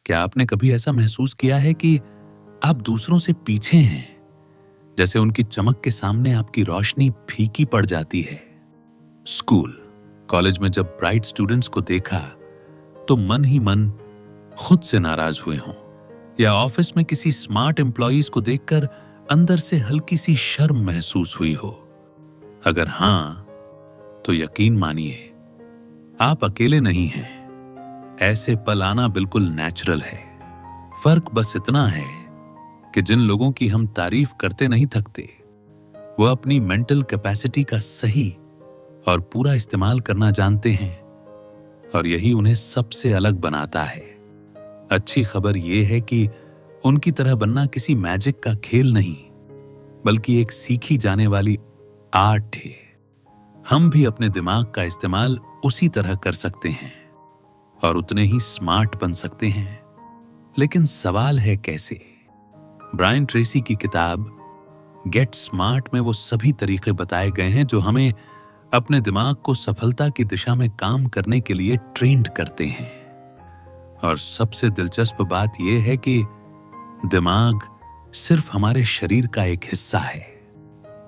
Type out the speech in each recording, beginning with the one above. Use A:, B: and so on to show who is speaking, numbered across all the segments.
A: क्या आपने कभी ऐसा महसूस किया है कि आप दूसरों से पीछे हैं, जैसे उनकी चमक के सामने आपकी रोशनी फीकी पड़ जाती है? स्कूल, कॉलेज में जब ब्राइट स्टूडेंट्स को देखा तो मन ही मन खुद से नाराज हुए हों, या ऑफिस में किसी स्मार्ट एम्प्लॉइज को देखकर अंदर से हल्की सी शर्म महसूस हुई हो। अगर हां, तो यकीन मानिए आप अकेले नहीं हैं। ऐसे पल आना बिल्कुल नेचुरल है। फर्क बस इतना है कि जिन लोगों की हम तारीफ करते नहीं थकते, वो अपनी मेंटल कैपेसिटी का सही और पूरा इस्तेमाल करना जानते हैं, और यही उन्हें सबसे अलग बनाता है। अच्छी खबर यह है कि उनकी तरह बनना किसी मैजिक का खेल नहीं, बल्कि एक सीखी जाने वाली आर्ट है। हम भी अपने दिमाग का इस्तेमाल उसी तरह कर सकते हैं और उतने ही स्मार्ट बन सकते हैं। लेकिन सवाल है कैसे? ब्रायन ट्रेसी की किताब गेट स्मार्ट में वो सभी तरीके बताए गए हैं जो हमें अपने दिमाग को सफलता की दिशा में काम करने के लिए ट्रेंड करते हैं। और सबसे दिलचस्प बात यह है कि दिमाग सिर्फ हमारे शरीर का एक हिस्सा है।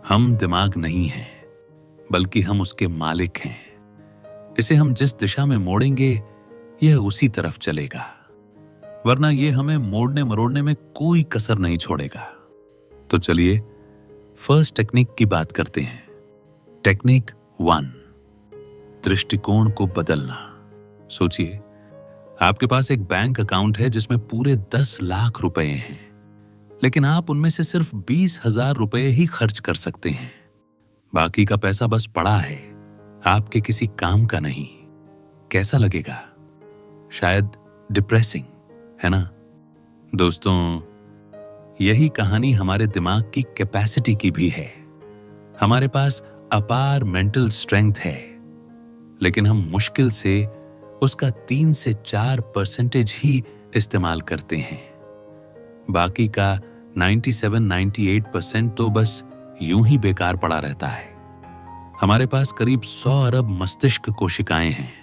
A: हम दिमाग नहीं हैं, बल्कि हम उसके मालिक हैं। इसे हम जिस दिशा में मोड़ेंगे, यह उसी तरफ चलेगा, वरना यह हमें मोड़ने मरोड़ने में कोई कसर नहीं छोड़ेगा। तो चलिए फर्स्ट टेक्निक की बात करते हैं। टेक्निक 1, दृष्टिकोण को बदलना। सोचिए, आपके पास एक बैंक अकाउंट है जिसमें पूरे 10 लाख रुपए हैं, लेकिन आप उनमें से सिर्फ 20,000 रुपए ही खर्च कर सकते हैं। बाकी का पैसा बस पड़ा है, आपके किसी काम का नहीं। कैसा लगेगा? शायद डिप्रेसिंग, है ना? दोस्तों, यही कहानी हमारे दिमाग की कैपेसिटी की भी है। हमारे पास अपार मेंटल स्ट्रेंथ है, लेकिन हम मुश्किल से उसका 3 से 4% ही इस्तेमाल करते हैं। बाकी का 97-98% तो बस यूं ही बेकार पड़ा रहता है। हमारे पास करीब 100 अरब मस्तिष्क कोशिकाएं हैं,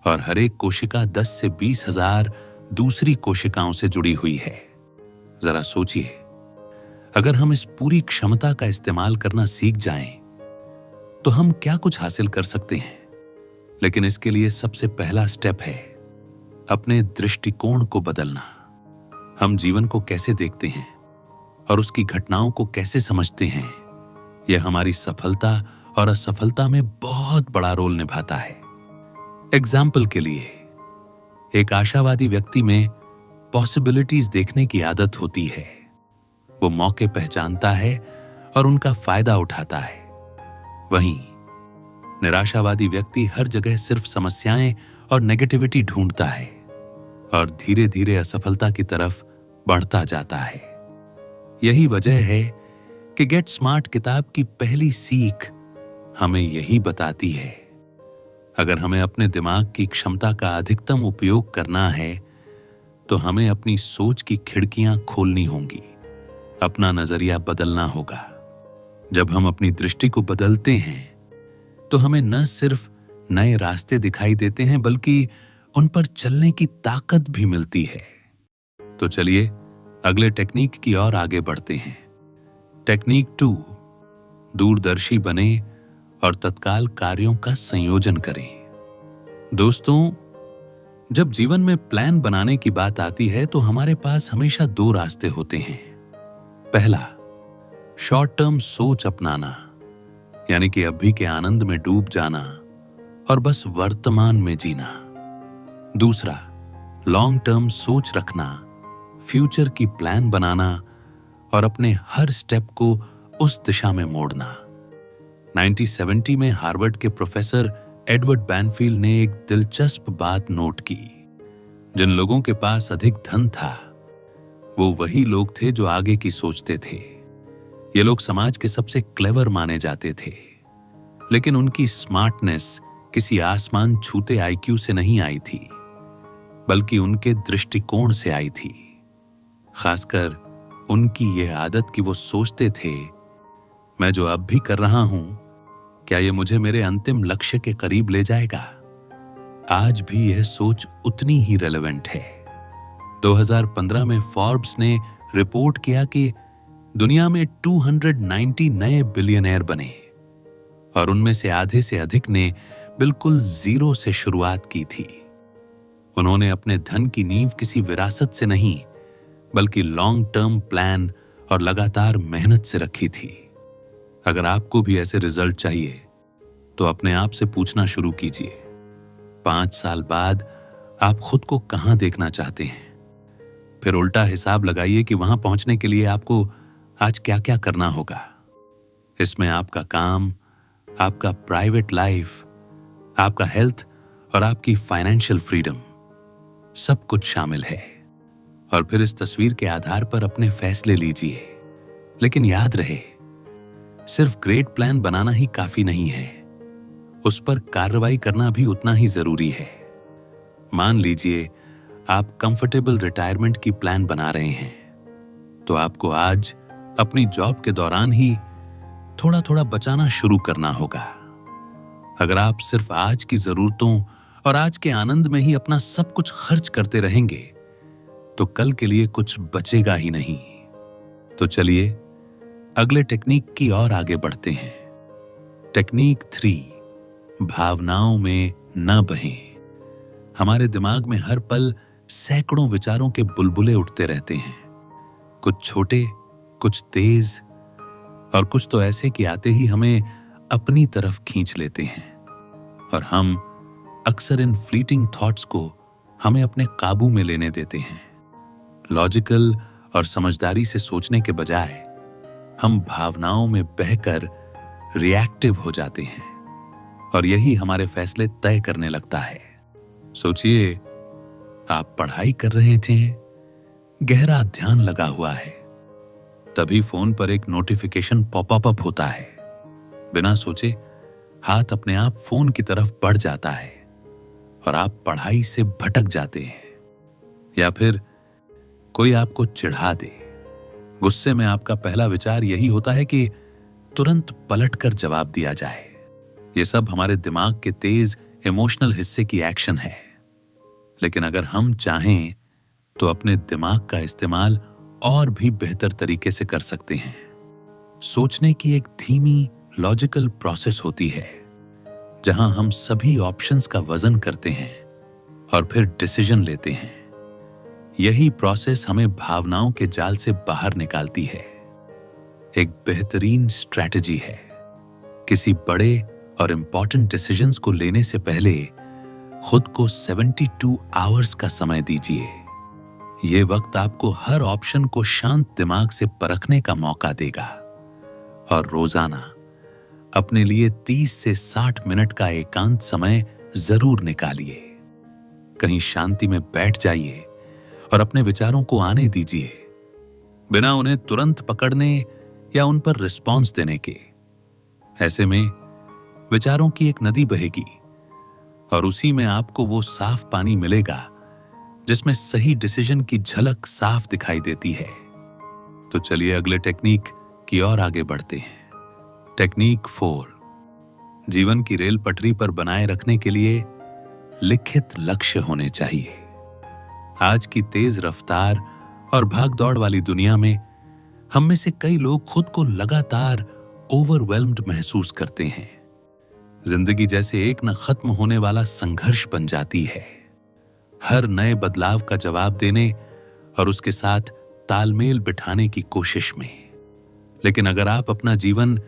A: और हर एक कोशिका 10 से 20,000 दूसरी कोशिकाओं से जुड़ी हुई है। जरा सोचिए, अगर हम इस पूरी क्षमता का इस्तेमाल करना सीख जाएं, तो हम क्या कुछ हासिल कर सकते हैं। लेकिन इसके लिए सबसे पहला स्टेप है अपने दृष्टिकोण को बदलना। हम जीवन को कैसे देखते हैं और उसकी घटनाओं को कैसे समझते हैं, यह हमारी सफलता और असफलता में बहुत बड़ा रोल निभाता है। एग्जाम्पल के लिए, एक आशावादी व्यक्ति में पॉसिबिलिटीज देखने की आदत होती है। वो मौके पहचानता है और उनका फायदा उठाता है। वहीं निराशावादी व्यक्ति हर जगह सिर्फ समस्याएं और नेगेटिविटी ढूंढता है और धीरे धीरे असफलता की तरफ बढ़ता जाता है। यही वजह है कि गेट स्मार्ट किताब की पहली सीख हमें यही बताती है। अगर हमें अपने दिमाग की क्षमता का अधिकतम उपयोग करना है, तो हमें अपनी सोच की खिड़कियां खोलनी होंगी, अपना नजरिया बदलना होगा। जब हम अपनी दृष्टि को बदलते हैं, तो हमें न सिर्फ नए रास्ते दिखाई देते हैं, बल्कि उन पर चलने की ताकत भी मिलती है। तो चलिए अगले टेक्निक की ओर आगे बढ़ते हैं। टेक्निक 2, दूरदर्शी बने और तत्काल कार्यों का संयोजन करें। दोस्तों, जब जीवन में प्लान बनाने की बात आती है, तो हमारे पास हमेशा 2 रास्ते होते हैं। पहला, शॉर्ट टर्म सोच अपनाना, यानी कि अभी के आनंद में डूब जाना और बस वर्तमान में जीना। दूसरा, लॉन्ग टर्म सोच रखना, फ्यूचर की प्लान बनाना और अपने हर स्टेप को उस दिशा में मोड़ना। 1970 में हार्वर्ड के प्रोफेसर एडवर्ड बैनफील्ड ने एक दिलचस्प बात नोट की। जिन लोगों के पास अधिक धन था, वो वही लोग थे जो आगे की सोचते थे। ये लोग समाज के सबसे क्लेवर माने जाते थे, लेकिन उनकी स्मार्टनेस किसी आसमान छूते आईक्यू से नहीं आई थी, बल्कि उनके दृष्टिकोण से आई थी। खासकर उनकी यह आदत कि वो सोचते थे, मैं जो अब भी कर रहा हूं, क्या ये मुझे मेरे अंतिम लक्ष्य के करीब ले जाएगा? आज भी यह सोच उतनी ही रेलेवेंट है। 2015 में फोर्ब्स ने रिपोर्ट किया कि दुनिया में 290 नए बिलियनर बने और उनमें से आधे से अधिक ने बिल्कुल जीरो से शुरुआत की थी। उन्होंने अपने धन की नींव किसी विरासत से नहीं, बल्कि लॉन्ग टर्म प्लान और लगातार मेहनत से रखी थी। अगर आपको भी ऐसे रिजल्ट चाहिए तो अपने आप से पूछना शुरू कीजिए, 5 साल बाद आप खुद को कहां देखना चाहते हैं? फिर उल्टा हिसाब लगाइए कि वहां पहुंचने के लिए आपको आज क्या क्या करना होगा। इसमें आपका काम, आपका प्राइवेट लाइफ, आपका हेल्थ और आपकी फाइनेंशियल फ्रीडम सब कुछ शामिल है। और फिर इस तस्वीर के आधार पर अपने फैसले लीजिए। लेकिन याद रहे, सिर्फ ग्रेट प्लान बनाना ही काफी नहीं है, उस पर कार्रवाई करना भी उतना ही जरूरी है। मान लीजिए आप कंफर्टेबल रिटायरमेंट की प्लान बना रहे हैं, तो आपको आज अपनी जॉब के दौरान ही थोड़ा थोड़ा बचाना शुरू करना होगा। अगर आप सिर्फ आज की जरूरतों और आज के आनंद में ही अपना सब कुछ खर्च करते रहेंगे तो कल के लिए कुछ बचेगा ही नहीं। तो चलिए अगले टेक्निक की ओर आगे बढ़ते हैं। टेक्निक 3, भावनाओं में न बहें। हमारे दिमाग में हर पल सैकड़ों विचारों के बुलबुले उठते रहते हैं, कुछ छोटे, कुछ तेज और कुछ तो ऐसे कि आते ही हमें अपनी तरफ खींच लेते हैं। और हम अक्सर इन फ्लीटिंग थॉट्स को हमें अपने काबू में लेने देते हैं। लॉजिकल और समझदारी से सोचने के बजाय हम भावनाओं में बहकर रिएक्टिव हो जाते हैं और यही हमारे फैसले तय करने लगता है। सोचिए, आप पढ़ाई कर रहे थे, गहरा ध्यान लगा हुआ है, तभी फोन पर एक नोटिफिकेशन पॉपअप होता है। बिना सोचे हाथ अपने आप फोन की तरफ बढ़ जाता है और आप पढ़ाई से भटक जाते हैं। या फिर कोई आपको चिढ़ा दे, गुस्से में आपका पहला विचार यही होता है कि तुरंत पलटकर जवाब दिया जाए। ये सब हमारे दिमाग के तेज इमोशनल हिस्से की एक्शन है। लेकिन अगर हम चाहें तो अपने दिमाग का इस्तेमाल और भी बेहतर तरीके से कर सकते हैं। सोचने की एक धीमी लॉजिकल प्रोसेस होती है जहां हम सभी ऑप्शंस का वजन करते हैं और फिर डिसीजन लेते हैं। यही प्रोसेस हमें भावनाओं के जाल से बाहर निकालती है। एक बेहतरीन स्ट्रैटेजी है। किसी बड़े और इंपॉर्टेंट डिसीजंस को लेने से पहले खुद को 72 आवर्स का समय दीजिए। यह वक्त आपको हर ऑप्शन को शांत दिमाग से परखने का मौका देगा। और रोजाना अपने लिए 30 से 60 मिनट का एकांत समय जरूर निकालिए। कहीं शांति में बैठ जाइए और अपने विचारों को आने दीजिए, बिना उन्हें तुरंत पकड़ने या उन पर रिस्पॉन्स देने के। ऐसे में विचारों की एक नदी बहेगी और उसी में आपको वो साफ पानी मिलेगा जिसमें सही डिसीजन की झलक साफ दिखाई देती है। तो चलिए अगले टेक्निक की ओर आगे बढ़ते हैं। टेक्निक 4, जीवन की रेल पटरी पर बनाए रखने के लिए लिखित लक्ष्य होने चाहिए। आज की तेज रफ्तार और भागदौड़ वाली दुनिया में हम में से कई लोग खुद को लगातार ओवरवेल्म्ड महसूस करते हैं। जिंदगी जैसे एक न खत्म होने वाला संघर्ष बन जाती है, हर नए बदलाव का जवाब देने और उसके साथ तालमेल बिठाने की कोशिश में। लेकिन अगर आप अपना जीवन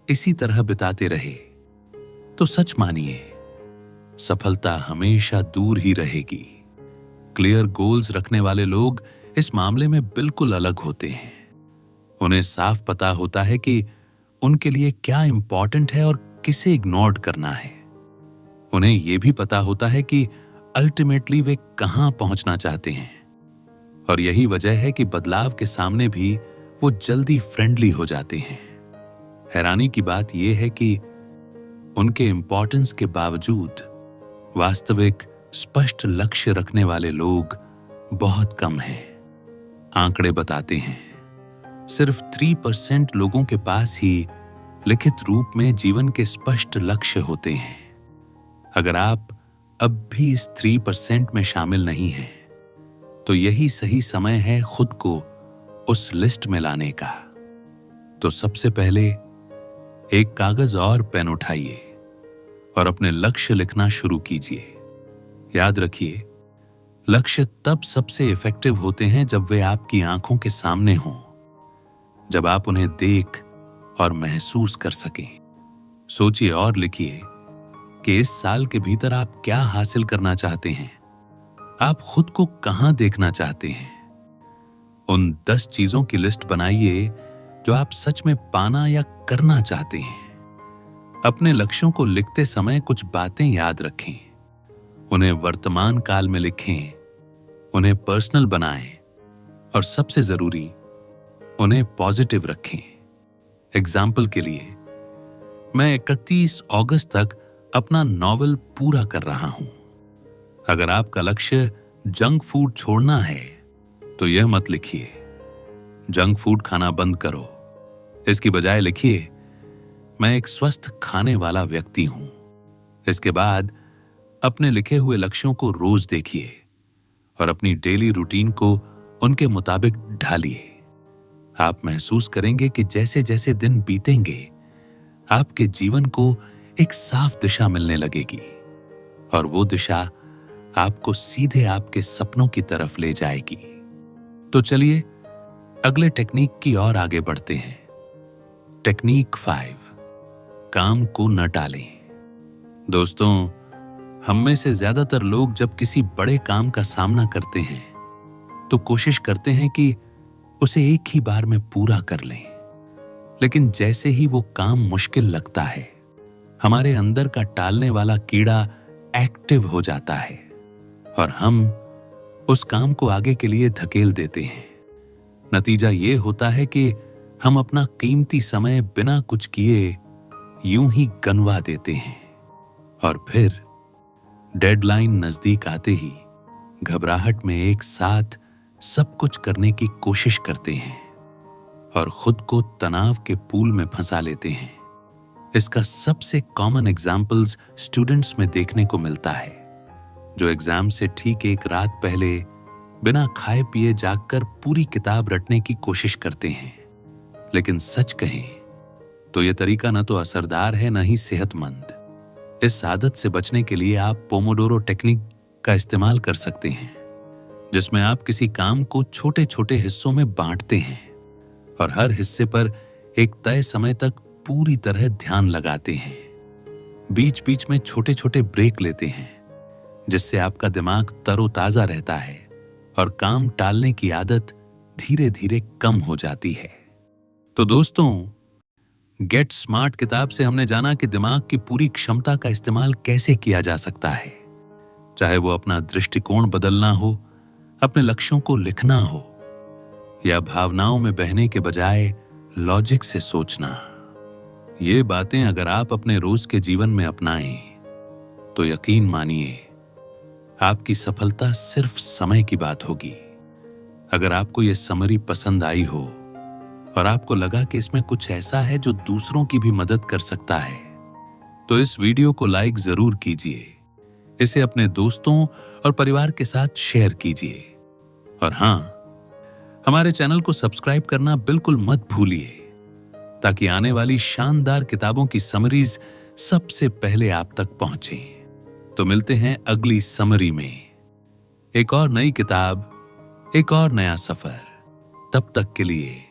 A: इसी तरह बिताते रहे तो सच मानिए, सफलता हमेशा दूर ही रहेगी। क्लियर गोल्स रखने वाले लोग इस मामले में बिल्कुल अलग होते हैं। उन्हें साफ पता होता है कि उनके लिए क्या इंपॉर्टेंट है और किसे इग्नोर करना है। उन्हें यह भी पता होता है कि अल्टीमेटली वे कहां पहुंचना चाहते हैं। और यही वजह है कि बदलाव के सामने भी वो जल्दी फ्रेंडली हो जाते हैं। हैरानी की बात यह है कि उनके इंपॉर्टेंस के बावजूद वास्तविक स्पष्ट लक्ष्य रखने वाले लोग बहुत कम हैं। आंकड़े बताते हैं सिर्फ 3% लोगों के पास ही लिखित रूप में जीवन के स्पष्ट लक्ष्य होते हैं। अगर आप अब भी इस 3% में शामिल नहीं हैं तो यही सही समय है खुद को उस लिस्ट में लाने का। तो सबसे पहले एक कागज और पेन उठाइए और अपने लक्ष्य लिखना शुरू कीजिए। याद रखिए, लक्ष्य तब सबसे इफेक्टिव होते हैं जब वे आपकी आंखों के सामने हों, जब आप उन्हें देख और महसूस कर सकें। सोचिए और लिखिए कि इस साल के भीतर आप क्या हासिल करना चाहते हैं, आप खुद को कहां देखना चाहते हैं। उन 10 चीजों की लिस्ट बनाइए जो आप सच में पाना या करना चाहते हैं। अपने लक्ष्यों को लिखते समय कुछ बातें याद रखें, उन्हें वर्तमान काल में लिखें, उन्हें पर्सनल बनाएं और सबसे जरूरी, उन्हें पॉजिटिव रखें। एग्जाम्पल के लिए, मैं 31 अगस्त तक अपना नॉवेल पूरा कर रहा हूं। अगर आपका लक्ष्य जंक फूड छोड़ना है तो यह मत लिखिए जंक फूड खाना बंद करो। इसकी बजाय लिखिए मैं एक स्वस्थ खाने वाला व्यक्ति हूं। इसके बाद अपने लिखे हुए लक्ष्यों को रोज देखिए और अपनी डेली रूटीन को उनके मुताबिक ढालिए। आप महसूस करेंगे कि जैसे जैसे दिन बीतेंगे आपके जीवन को एक साफ दिशा मिलने लगेगी और वो दिशा आपको सीधे आपके सपनों की तरफ ले जाएगी। तो चलिए अगले टेक्निक की ओर आगे बढ़ते हैं। टेक्निक 5, काम को न टालें। दोस्तों, हम में से ज्यादातर लोग जब किसी बड़े काम का सामना करते हैं तो कोशिश करते हैं कि उसे एक ही बार में पूरा कर लें। लेकिन जैसे ही वो काम मुश्किल लगता है, हमारे अंदर का टालने वाला कीड़ा एक्टिव हो जाता है और हम उस काम को आगे के लिए धकेल देते हैं। नतीजा ये होता है कि हम अपना कीमती समय बिना कुछ किए यूं ही गंवा देते हैं और फिर डेडलाइन नजदीक आते ही घबराहट में एक साथ सब कुछ करने की कोशिश करते हैं और खुद को तनाव के पूल में फंसा लेते हैं। इसका सबसे कॉमन एग्जाम्पल्स स्टूडेंट्स में देखने को मिलता है, जो एग्जाम से ठीक एक रात पहले बिना खाए पिए जागकर पूरी किताब रटने की कोशिश करते हैं। लेकिन सच कहें तो यह तरीका न तो असरदार है न ही सेहतमंद। इस आदत से बचने के लिए आप पोमोडोरो टेक्निक का इस्तेमाल कर सकते हैं, जिसमें आप किसी काम को छोटे छोटे हिस्सों में बांटते हैं और हर हिस्से पर एक तय समय तक पूरी तरह ध्यान लगाते हैं। बीच बीच में छोटे छोटे ब्रेक लेते हैं, जिससे आपका दिमाग तरोताजा रहता है और काम टालने की आदत धीरे धीरे कम हो जाती है। तो दोस्तों, गेट स्मार्ट किताब से हमने जाना कि दिमाग की पूरी क्षमता का इस्तेमाल कैसे किया जा सकता है, चाहे वो अपना दृष्टिकोण बदलना हो, अपने लक्ष्यों को लिखना हो या भावनाओं में बहने के बजाय लॉजिक से सोचना। ये बातें अगर आप अपने रोज के जीवन में अपनाएं तो यकीन मानिए आपकी सफलता सिर्फ समय की बात होगी। अगर आपको ये समरी पसंद आई हो और आपको लगा कि इसमें कुछ ऐसा है जो दूसरों की भी मदद कर सकता है, तो इस वीडियो को लाइक जरूर कीजिए, इसे अपने दोस्तों और परिवार के साथ शेयर कीजिए और हां, हमारे चैनल को सब्सक्राइब करना बिल्कुल मत भूलिए, ताकि आने वाली शानदार किताबों की समरीज सबसे पहले आप तक पहुंचे। तो मिलते हैं अगली समरी में, एक और नई किताब, एक और नया सफर। तब तक के लिए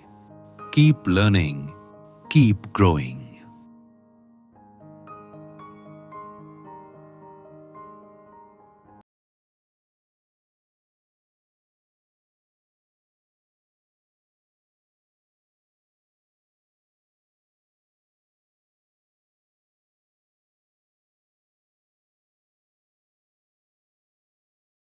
A: कीप लर्निंग, कीप ग्रोइंग।